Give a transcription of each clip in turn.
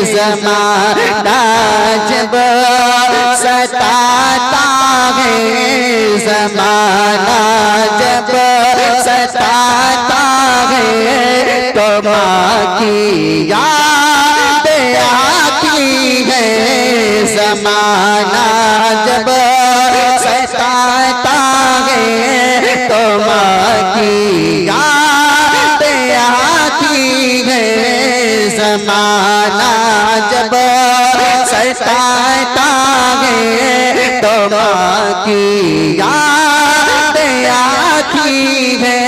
ज़माना जब सताता है, ज़माना जब सताता है तो माँ की याद आती है। ज़माना जब सताता है तो माँ की याद आती है। ज़माना जब सताता है तो माँ की याद आती है।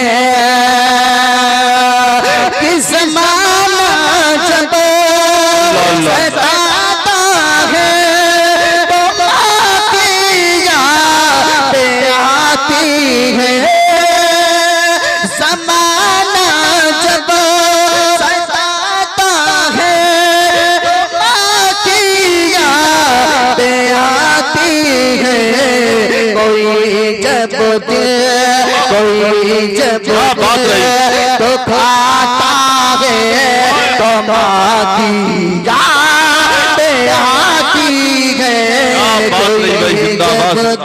कि ज़माना जब सताता है तो माँ की याद आती है। ज़माना जब सताता है तो माँ की याद आती है। कोई जब तो खाता है तो माँ की याद आती है। कोई जब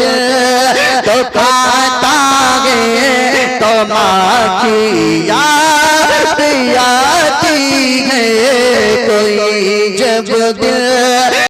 तो खाता है तो माँ की याद आती है। कोई जब